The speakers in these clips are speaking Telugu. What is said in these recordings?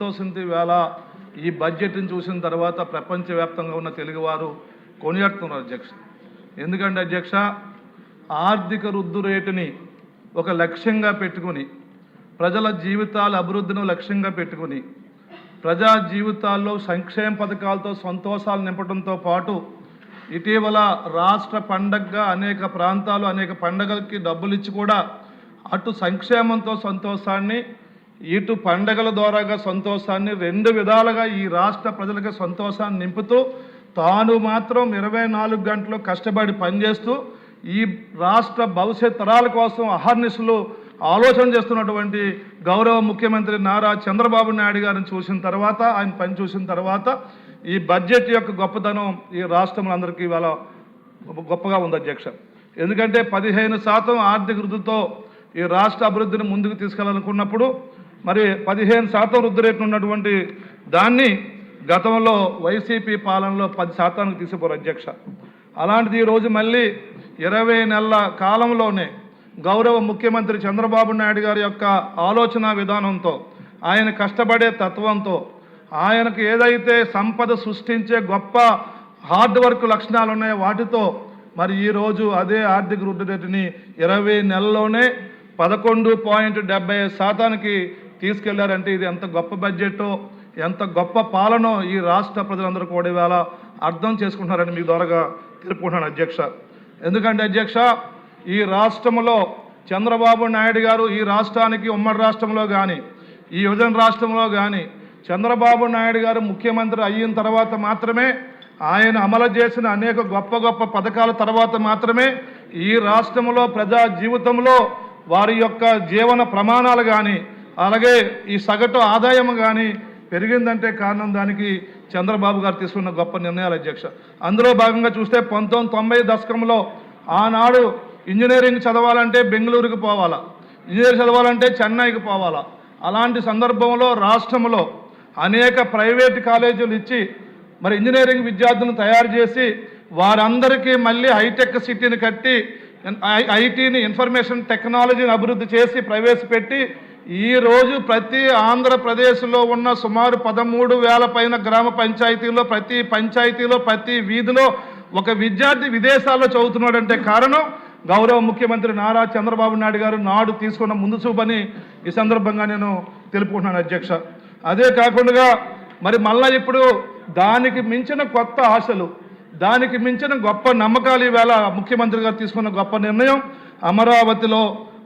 సంతోషించి వేళ ఈ బడ్జెట్ని చూసిన తర్వాత ప్రపంచవ్యాప్తంగా ఉన్న తెలుగువారు కొనియాడుతున్నారు అధ్యక్ష. ఎందుకంటే అధ్యక్ష, ఆర్థిక వృద్ధి రేటుని ఒక లక్ష్యంగా పెట్టుకుని, ప్రజల జీవితాల అభివృద్ధిని లక్ష్యంగా పెట్టుకుని, ప్రజా జీవితాల్లో సంక్షేమ పథకాలతో సంతోషాలు నింపడంతో పాటు ఇటీవల రాష్ట్ర పండగగా అనేక ప్రాంతాలు అనేక పండగలకి డబ్బులు ఇచ్చి కూడా అటు సంక్షేమంతో సంతోషాన్ని, ఇటు పండగల ద్వారాగా సంతోషాన్ని, రెండు విధాలుగా ఈ రాష్ట్ర ప్రజలకు సంతోషాన్ని నింపుతూ తాను మాత్రం 24 గంటలు కష్టపడి పనిచేస్తూ ఈ రాష్ట్ర భవిష్యత్ తరాల కోసం అహర్నిశలు ఆలోచన చేస్తున్నటువంటి గౌరవ ముఖ్యమంత్రి నారా చంద్రబాబు నాయుడు గారిని చూసిన తర్వాత, ఆయన పని చూసిన తర్వాత ఈ బడ్జెట్ యొక్క గొప్పతనం ఈ రాష్ట్రంలో అందరికీ ఇవాళ గొప్పగా ఉంది అధ్యక్ష. ఎందుకంటే 15% ఆర్థిక వృద్ధితో ఈ రాష్ట్ర అభివృద్ధిని ముందుకు తీసుకెళ్లాలనుకున్నప్పుడు మరి 15% వృద్ధి రేటు ఉన్నటువంటి దాన్ని గతంలో వైసీపీ పాలనలో 10%కి తీసుకుపోరు అధ్యక్ష. అలాంటిది ఈరోజు మళ్ళీ 20 నెలల కాలంలోనే గౌరవ ముఖ్యమంత్రి చంద్రబాబు నాయుడు గారి యొక్క ఆలోచన విధానంతో, ఆయన కష్టపడే తత్వంతో, ఆయనకు ఏదైతే సంపద సృష్టించే గొప్ప హార్డ్ వర్క్ లక్షణాలు ఉన్నాయో వాటితో మరి ఈరోజు అదే ఆర్థిక వృద్ధి రేటుని 20 నెలల్లోనే 11.75%కి తీసుకెళ్లారంటే ఇది ఎంత గొప్ప బడ్జెటో, ఎంత గొప్ప పాలనో ఈ రాష్ట్ర ప్రజలందరూ కూడా ఇవాళ అర్థం చేసుకుంటున్నారని మీ ద్వారాగా తెలుపుకుంటున్నాను అధ్యక్ష. ఎందుకంటే అధ్యక్ష, ఈ రాష్ట్రంలో చంద్రబాబు నాయుడు గారు ఈ రాష్ట్రానికి ఉమ్మడి రాష్ట్రంలో కానీ, ఈ విభజన రాష్ట్రంలో కానీ చంద్రబాబు నాయుడు గారు ముఖ్యమంత్రి అయిన తర్వాత మాత్రమే, ఆయన అమలు చేసిన అనేక గొప్ప గొప్ప పథకాల తర్వాత మాత్రమే ఈ రాష్ట్రంలో ప్రజా జీవితంలో వారి యొక్క జీవన ప్రమాణాలు కానీ, అలాగే ఈ సగటు ఆదాయం కానీ పెరిగిందంటే కారణం దానికి చంద్రబాబు గారు తీసుకున్న గొప్ప నిర్ణయాలు అధ్యక్ష. అందులో భాగంగా చూస్తే 1990 దశకంలో ఆనాడు ఇంజనీరింగ్ చదవాలంటే బెంగళూరుకి పోవాలా, ఇంజనీరింగ్ చదవాలంటే చెన్నైకి పోవాలా. అలాంటి సందర్భంలో రాష్ట్రంలో అనేక ప్రైవేట్ కాలేజీలు ఇచ్చి మరి ఇంజనీరింగ్ విద్యార్థులను తయారు చేసి వారందరికీ మళ్ళీ హైటెక్ సిటీని కట్టి ఐటీని, ఇన్ఫర్మేషన్ టెక్నాలజీని అభివృద్ధి చేసి ప్రవేశపెట్టి ఈరోజు ప్రతి ఆంధ్రప్రదేశ్లో ఉన్న సుమారు 13,000 పైన గ్రామ పంచాయతీల్లో, ప్రతి పంచాయతీలో, ప్రతి వీధిలో ఒక విద్యార్థి విదేశాల్లో చదువుతున్నాడంటే కారణం గౌరవ ముఖ్యమంత్రి నారా చంద్రబాబు నాయుడు గారు నాడు తీసుకున్న ముందు చూపని ఈ సందర్భంగా నేను తెలుపుకుంటున్నాను అధ్యక్ష. అదే కాకుండా మరి మళ్ళీ ఇప్పుడు దానికి మించిన కొత్త ఆశలు, దానికి మించిన గొప్ప నమ్మకాలు ఈవేళ ముఖ్యమంత్రి గారు తీసుకున్న గొప్ప నిర్ణయం అమరావతిలో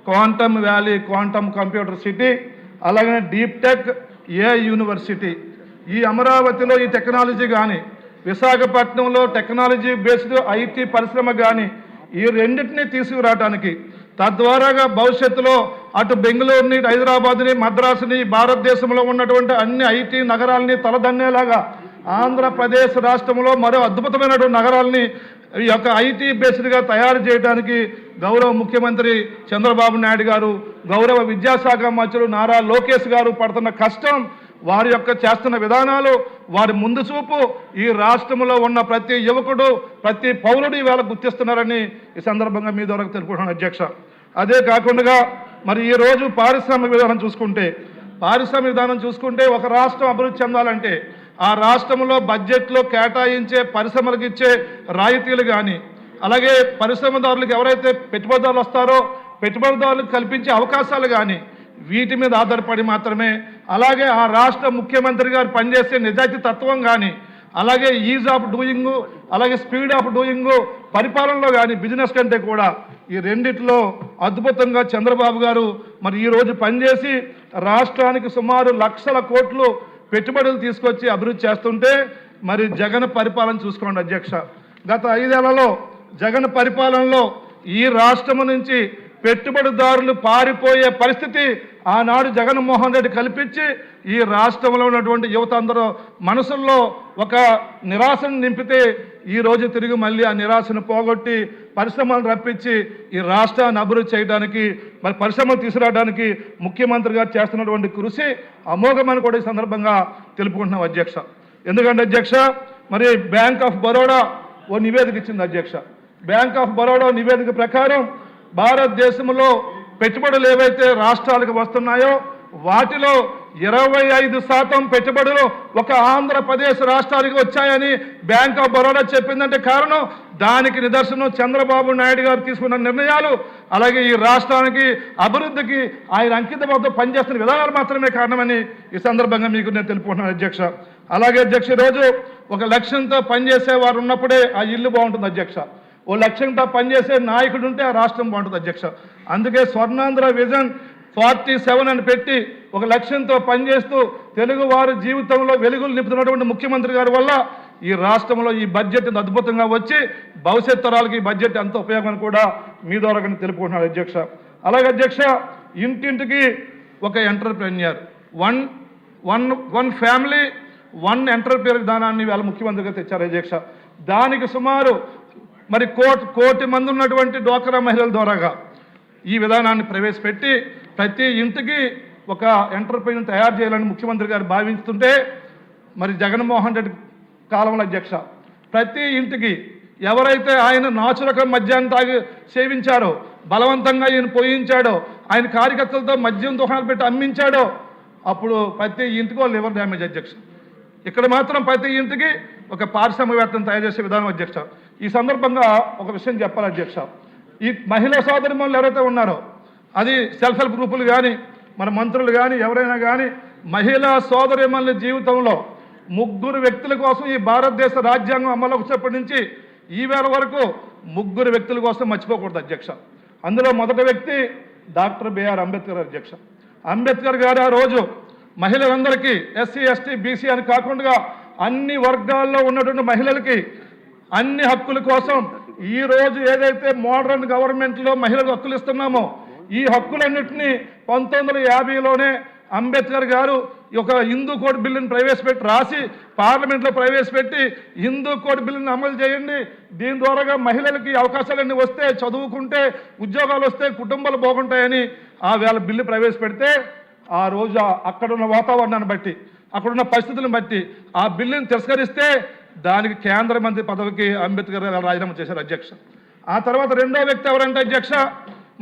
quantum valley, quantum computer city, అలాగే డీప్ టెక్ ఏఐ యూనివర్సిటీ. ఈ అమరావతిలో ఈ టెక్నాలజీ కానీ, విశాఖపట్నంలో టెక్నాలజీ బేస్డ్ ఐటీ పరిశ్రమ కానీ, ఈ రెండింటినీ తీసుకురావడానికి తద్వారాగా భవిష్యత్తులో అటు బెంగళూరుని, హైదరాబాద్ని, మద్రాసుని, భారతదేశంలో ఉన్నటువంటి అన్ని ఐటీ నగరాలని తలదన్నేలాగా ఆంధ్రప్రదేశ్ రాష్ట్రంలో మరో అద్భుతమైనటువంటి నగరాలని ఈ యొక్క ఐటీ బేస్డ్గా తయారు చేయడానికి గౌరవ ముఖ్యమంత్రి చంద్రబాబు నాయుడు గారు, గౌరవ విద్యాశాఖ మంత్రులు నారా లోకేష్ గారు పడుతున్న కష్టం, వారి యొక్క చేస్తున్న విధానాలు, వారి ముందు చూపు ఈ రాష్ట్రంలో ఉన్న ప్రతి యువకుడు, ప్రతి పౌరుడు ఈవేళ గుర్తిస్తున్నారని ఈ సందర్భంగా మీ ద్వారా తెలుపుకుంటున్నాను అధ్యక్ష. అదే కాకుండా మరి ఈరోజు పారిశ్రామిక విధానం చూసుకుంటే ఒక రాష్ట్రం అభివృద్ధి చెందాలంటే ఆ రాష్ట్రంలో బడ్జెట్లో కేటాయించే పరిశ్రమలకు ఇచ్చే రాయితీలు కానీ, అలాగే పరిశ్రమదారులకు ఎవరైతే పెట్టుబడిదారులు వస్తారో పెట్టుబడిదారులకు కల్పించే అవకాశాలు కానీ వీటి మీద ఆధారపడి మాత్రమే, అలాగే ఆ రాష్ట్ర ముఖ్యమంత్రి గారు పనిచేసే నిజాయితీ తత్వం కానీ, అలాగే ఈజ్ ఆఫ్ డూయింగ్, అలాగే స్పీడ్ ఆఫ్ డూయింగ్ పరిపాలనలో కానీ బిజినెస్ కంటే కూడా ఈ రెండిట్లో అద్భుతంగా చంద్రబాబు గారు మరి ఈరోజు పనిచేసి రాష్ట్రానికి సుమారు లక్షల కోట్లు పెట్టుబడులు తీసుకొచ్చి అభివృద్ధి చేస్తుంటే మరి జగన్ పరిపాలన చూసుకోండి అధ్యక్ష. గత 5 ఏళ్లలో జగన్ పరిపాలనలో ఈ రాష్ట్రం నుంచి పెట్టుబడిదారులు పారిపోయే పరిస్థితి ఆనాడు జగన్మోహన్ రెడ్డి కల్పించి ఈ రాష్ట్రంలో ఉన్నటువంటి యువత అందరూ మనసుల్లో ఒక నిరాశను నింపితే ఈరోజు తిరిగి మళ్ళీ ఆ నిరాశను పోగొట్టి పరిశ్రమలను రప్పించి ఈ రాష్ట్రాన్ని అభివృద్ధి చేయడానికి, మరి పరిశ్రమలు తీసుకురావడానికి ముఖ్యమంత్రి గారు చేస్తున్నటువంటి కృషి అమోఘమని కూడా ఈ సందర్భంగా తెలుపుకుంటున్నాం అధ్యక్ష. ఎందుకంటే అధ్యక్ష, మరి బ్యాంక్ ఆఫ్ బరోడా ఓ నివేదిక ఇచ్చింది అధ్యక్ష. బ్యాంక్ ఆఫ్ బరోడా నివేదిక ప్రకారం భారతదేశంలో పెట్టుబడులు ఏవైతే రాష్ట్రాలకు వస్తున్నాయో వాటిలో 25% పెట్టుబడులు ఒక ఆంధ్రప్రదేశ్ రాష్ట్రానికి వచ్చాయని బ్యాంక్ ఆఫ్ బరోడా చెప్పిందంటే కారణం దానికి నిదర్శనం చంద్రబాబు నాయుడు గారు తీసుకున్న నిర్ణయాలు, అలాగే ఈ రాష్ట్రానికి అభివృద్ధికి ఆయన అంకితభావంతో పనిచేస్తున్న విధానాలు మాత్రమే కారణమని ఈ సందర్భంగా మీకు నేను తెలుపుకుంటున్నాను అధ్యక్ష. అలాగే అధ్యక్ష, ఈరోజు ఒక లక్ష్యంతో పనిచేసే వారు ఉన్నప్పుడే ఆ ఇల్లు బాగుంటుంది అధ్యక్ష. ఓ లక్ష్యంతో పనిచేసే నాయకుడు ఉంటే ఆ రాష్ట్రం బాగుంటుంది అధ్యక్ష. అందుకే స్వర్ణాంధ్ర విజన్ 47 అని పెట్టి ఒక లక్ష్యంతో పనిచేస్తూ తెలుగు వారి జీవితంలో వెలుగులు నింపుతున్నటువంటి ముఖ్యమంత్రి గారి వల్ల ఈ రాష్ట్రంలో ఈ బడ్జెట్ అద్భుతంగా వచ్చి భవిష్యత్ తరాలకి ఈ బడ్జెట్ ఎంత ఉపయోగం కూడా మీ ద్వారా తెలుపుకుంటున్నాను అధ్యక్ష. అలాగే అధ్యక్ష, ఇంటింటికి ఒక entrepreneur, one family one entrepreneur విధానాన్ని వాళ్ళ ముఖ్యమంత్రిగా తెచ్చారు అధ్యక్ష. దానికి సుమారు మరి కోటి మంది ఉన్నటువంటి డ్వాక్రా మహిళల ద్వారాగా ఈ విధానాన్ని ప్రవేశపెట్టి ప్రతి ఇంటికి ఒక ఎంటర్ప్రైజ్ తయారు చేయాలని ముఖ్యమంత్రి గారు భావిస్తుంటే, మరి జగన్మోహన్ రెడ్డి కాలంలో అధ్యక్ష ప్రతి ఇంటికి ఎవరైతే ఆయన నాచురకం మద్యాన్ని సేవించారో, బలవంతంగా ఈయన పోయించాడో, ఆయన కార్యకర్తలతో మద్యం దుకాణాలు పెట్టి అమ్మించాడో, అప్పుడు ప్రతి ఇంటికో లివర్ డ్యామేజ్ అధ్యక్ష. ఇక్కడ మాత్రం ప్రతి ఇంటికి ఒక పారిశ్రామికవేత్తను తయారు చేసే విధానం అధ్యక్ష. ఈ సందర్భంగా ఒక విషయం చెప్పాలి అధ్యక్ష. ఈ మహిళా సోదరిమణులు ఎవరైతే ఉన్నారో, అది సెల్ఫ్ హెల్ప్ గ్రూపులు కానీ మన మంత్రులు కానీ ఎవరైనా కానీ మహిళా సోదరిమణుల జీవితంలో 3 వ్యక్తుల కోసం ఈ భారతదేశ రాజ్యాంగం అమలుకు వచ్చేప్పటి నుంచి ఈ వేళ వరకు 3 వ్యక్తుల కోసం మర్చిపోకూడదు అధ్యక్ష. అందులో మొదటి వ్యక్తి డాక్టర్ బిఆర్ అంబేద్కర్ అధ్యక్ష. అంబేద్కర్ గారు ఆ రోజు మహిళలందరికీ ఎస్సీ ఎస్టీ బీసీ అని కాకుండా అన్ని వర్గాల్లో ఉన్నటువంటి మహిళలకి అన్ని హక్కుల కోసం ఈ రోజు ఏదైతే మోడర్న్ గవర్నమెంట్లో మహిళలకు హక్కులు ఇస్తున్నామో ఈ హక్కులన్నింటినీ 1950లోనే అంబేద్కర్ గారు ఒక హిందూ కోడ్ బిల్లును ప్రవేశపెట్టి రాసి పార్లమెంట్లో ప్రవేశపెట్టి హిందూ కోడ్ బిల్లును అమలు చేయండి, దీని ద్వారా మహిళలకి అవకాశాలన్నీ వస్తే, చదువుకుంటే ఉద్యోగాలు వస్తే, కుటుంబాలు బాగుంటాయని ఆ వేళ బిల్లు ప్రవేశపెడితే ఆ రోజు అక్కడున్న వాతావరణాన్ని బట్టి అక్కడున్న పరిస్థితులను బట్టి ఆ బిల్లును తిరస్కరిస్తే దానికి కేంద్ర మంత్రి పదవికి అంబేద్కర్ గారు రాజీనామా చేశారు అధ్యక్ష. ఆ తర్వాత రెండో వ్యక్తి ఎవరంటే అధ్యక్ష,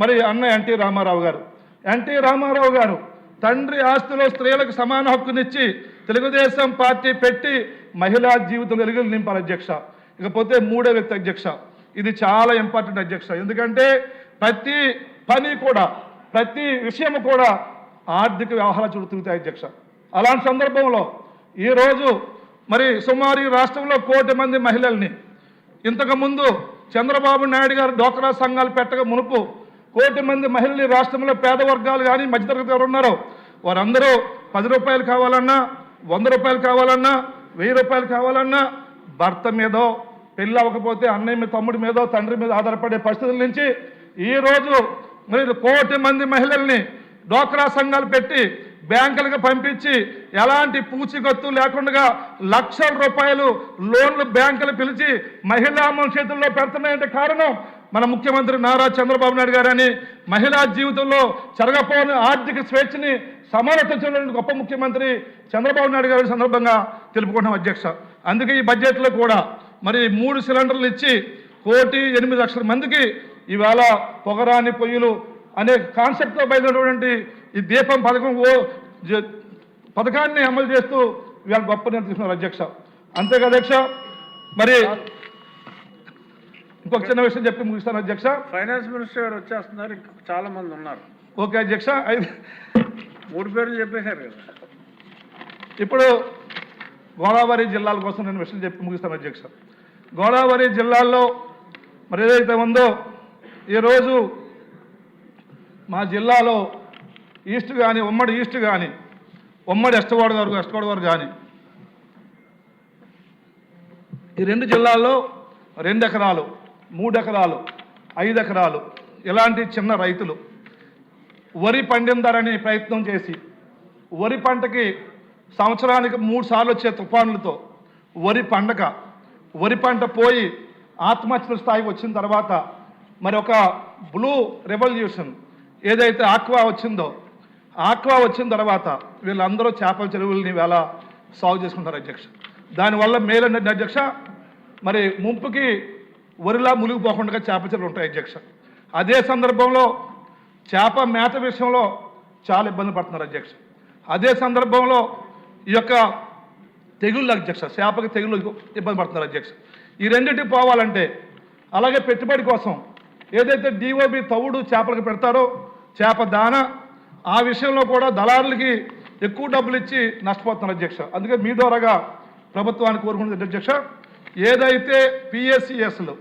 మరి అన్న ఎన్టీ రామారావు గారు. ఎన్టీ రామారావు గారు తండ్రి ఆస్తిలో స్త్రీలకు సమాన హక్కునిచ్చి తెలుగుదేశం పార్టీ పెట్టి మహిళా జీవితం వెలుగులు నింపారు అధ్యక్ష. ఇకపోతే మూడో వ్యక్తి అధ్యక్ష, ఇది చాలా ఇంపార్టెంట్ అధ్యక్ష. ఎందుకంటే ప్రతి పని కూడా ప్రతి విషయం కూడా ఆర్థిక వ్యవహారాలు చుట్టూ తిరుగుతాయి అధ్యక్ష. అలాంటి సందర్భంలో ఈరోజు మరి సుమారు ఈ రాష్ట్రంలో 1 కోటి మంది మహిళల్ని ఇంతకుముందు చంద్రబాబు నాయుడు గారు డ్వాక్రా సంఘాలు పెట్టక మునుపు 1 కోటి మంది మహిళలు రాష్ట్రంలో పేద వర్గాలు కానీ మధ్యతరగతి ఎవరు ఉన్నారో వారందరూ 10 రూపాయలు కావాలన్నా, 100 రూపాయలు కావాలన్నా, 1000 రూపాయలు కావాలన్నా భర్త మీదో, పెళ్ళి అవ్వకపోతే అన్నయ్య మీద, తమ్ముడి మీదో, తండ్రి మీద ఆధారపడే పరిస్థితుల నుంచి ఈరోజు మరి 1 కోటి మంది మహిళల్ని డ్వాక్రా సంఘాలు పెట్టి బ్యాంకులకు పంపించి ఎలాంటి పూచికత్తు లేకుండా లక్షల రూపాయలు లోన్లు బ్యాంకులు పిలిచి మహిళా చేతుల్లో పెడుతున్నాయంటే కారణం మన ముఖ్యమంత్రి నారా చంద్రబాబు నాయుడు గారని, మహిళా జీవితంలో జరగపోని ఆర్థిక స్వేచ్ఛని సమానత్వం గొప్ప ముఖ్యమంత్రి చంద్రబాబు నాయుడు గారి సందర్భంగా తెలుపుకుంటున్నాం అధ్యక్ష. అందుకే ఈ బడ్జెట్లో కూడా మరి 3 సిలిండర్లు ఇచ్చి 1,08,00,000 మందికి ఈవేళ పొగరాని పొయ్యిలు అనే కాన్సెప్ట్తో బయలుదేరినటువంటి ఈ దీపం పథకాన్ని అమలు చేస్తూ ఇవాళ గొప్ప నిర్ణయం తీసుకున్నారు అధ్యక్ష. అంతేగా అధ్యక్ష, మరి ఇంకొక చిన్న విషయం చెప్పి ముగిస్తాను అధ్యక్ష. ఫైనాన్స్ మినిస్టర్ గారు వచ్చేస్తున్నారు, చాలా మంది ఉన్నారు. ఓకే అధ్యక్ష, 3 పేర్లు చెప్పేశారు కదా. ఇప్పుడు గోదావరి జిల్లాల కోసం నేను విషయం చెప్పి ముగిస్తాను అధ్యక్ష. గోదావరి జిల్లాల్లో మరి ఏదైతే ఉందో ఈరోజు మా జిల్లాలో ఈస్ట్ కానీ, ఉమ్మడి ఈస్ట్ కానీ, ఉమ్మడి వెస్ట్ గోదావరి కానీ ఈ 2 జిల్లాల్లో 2 ఎకరాలు, 3 ఎకరాలు, 5 ఎకరాలు ఇలాంటి చిన్న రైతులు వరి పండిందారని ప్రయత్నం చేసి వరి పంటకి సంవత్సరానికి 3 సార్లు వచ్చే తుఫానులతో వరి పంట పోయి ఆత్మహత్యల స్థాయికి వచ్చిన తర్వాత మరి ఒక బ్లూ రెవల్యూషన్ ఏదైతే ఆక్వా వచ్చిన తర్వాత వీళ్ళందరూ చేపల చెరువుల్ని వేళ సాగు చేసుకుంటారు అధ్యక్ష. దానివల్ల మేలంటే అధ్యక్ష, మరి ముంపుకి వరిలా మునిగిపోకుండా చేపల చెరువులు ఉంటాయి అధ్యక్ష. అదే సందర్భంలో చేప మేత విషయంలో చాలా ఇబ్బంది పడుతున్నారు అధ్యక్ష. అదే సందర్భంలో ఈ యొక్క తెగుళ్ళు అధ్యక్ష, చేపకి తెగుళ్ళు ఇబ్బంది పడుతున్నారు అధ్యక్ష. ఈ రెండింటికి పోవాలంటే అలాగే పెట్టుబడి కోసం ఏదైతే డిఓబి తవుడు చేపలకు పెడతారో చేప దాన, ఆ విషయంలో కూడా దళారులకి ఎక్కువ డబ్బులు ఇచ్చి నష్టపోతున్నారు అధ్యక్ష. అందుకే మీ ద్వారాగా ప్రభుత్వానికి కోరుకుంటుంది అధ్యక్ష, ఏదైతే పిఎస్సిఎస్లు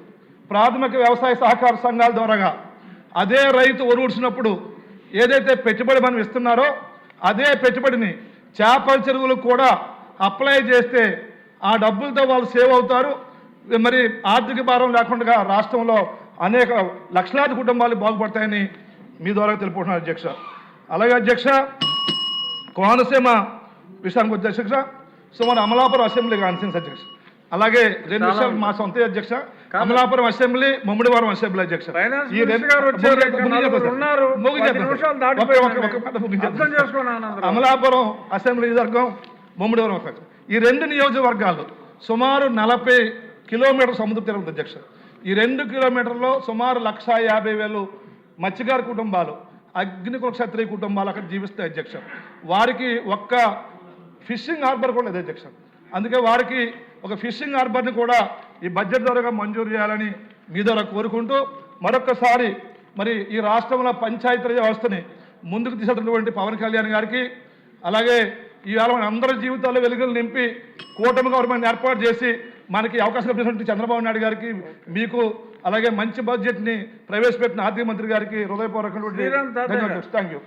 ప్రాథమిక వ్యవసాయ సహకార సంఘాల ద్వారాగా అదే రైతు ఒరువుడిచినప్పుడు ఏదైతే పెట్టుబడి మనం ఇస్తున్నారో అదే పెట్టుబడిని చేపల చెరువులకు కూడా అప్లై చేస్తే ఆ డబ్బులతో వాళ్ళు సేవ్ అవుతారు. మరి ఆర్థిక భారం లేకుండా రాష్ట్రంలో అనేక లక్షలాది కుటుంబాలు బాగుపడతాయని మీ ద్వారా తెలుపుకుంటున్నారు అధ్యక్ష. అలాగే అధ్యక్ష, కోనసీమ విషయానికి వచ్చే అధ్యక్ష, సుమారు అమలాపురం అసెంబ్లీ కాన్ఫరెన్స్ అధ్యక్ష. అలాగే రెండు విషయాలు మా సొంత అధ్యక్ష, అమలాపురం అసెంబ్లీ, ముమ్మిడివరం అసెంబ్లీ అధ్యక్ష. ఈ అమలాపురం అసెంబ్లీ నియోజకవర్గం, ముమ్మిడివరం ఈ రెండు నియోజకవర్గాలు సుమారు 40 కిలోమీటర్ సముద్ర తీరం ఉంది అధ్యక్ష. ఈ 2 కిలోమీటర్లో సుమారు 1,50,000 మత్స్యకార కుటుంబాలు, అగ్నికుల క్షత్రియ కుటుంబాలు అక్కడ జీవిస్తాయి అధ్యక్ష. వారికి ఒక్క ఫిషింగ్ హార్బర్ కూడా లేదు అధ్యక్ష. అందుకే వారికి ఒక ఫిషింగ్ హార్బర్ని కూడా ఈ బడ్జెట్ ద్వారా మంజూరు చేయాలని మీ ద్వారా కోరుకుంటూ మరొక్కసారి మరి ఈ రాష్ట్రంలో పంచాయతీ వ్యవస్థని ముందుకు తీసుకెళ్తున్నటువంటి పవన్ కళ్యాణ్ గారికి, అలాగే ఈవేళ మన అందరి జీవితాల్లో వెలుగులు నింపి కూటమి గవర్నమెంట్ ఏర్పాటు చేసి మనకి అవకాశం కల్పించినటువంటి చంద్రబాబు నాయుడు గారికి, మీకు అలాగే మంచి బడ్జెట్ని ప్రవేశపెట్టిన ఆర్థిక మంత్రి గారికి హృదయపూర్వకమైనటువంటి ధన్యవాదాలు. Thank you.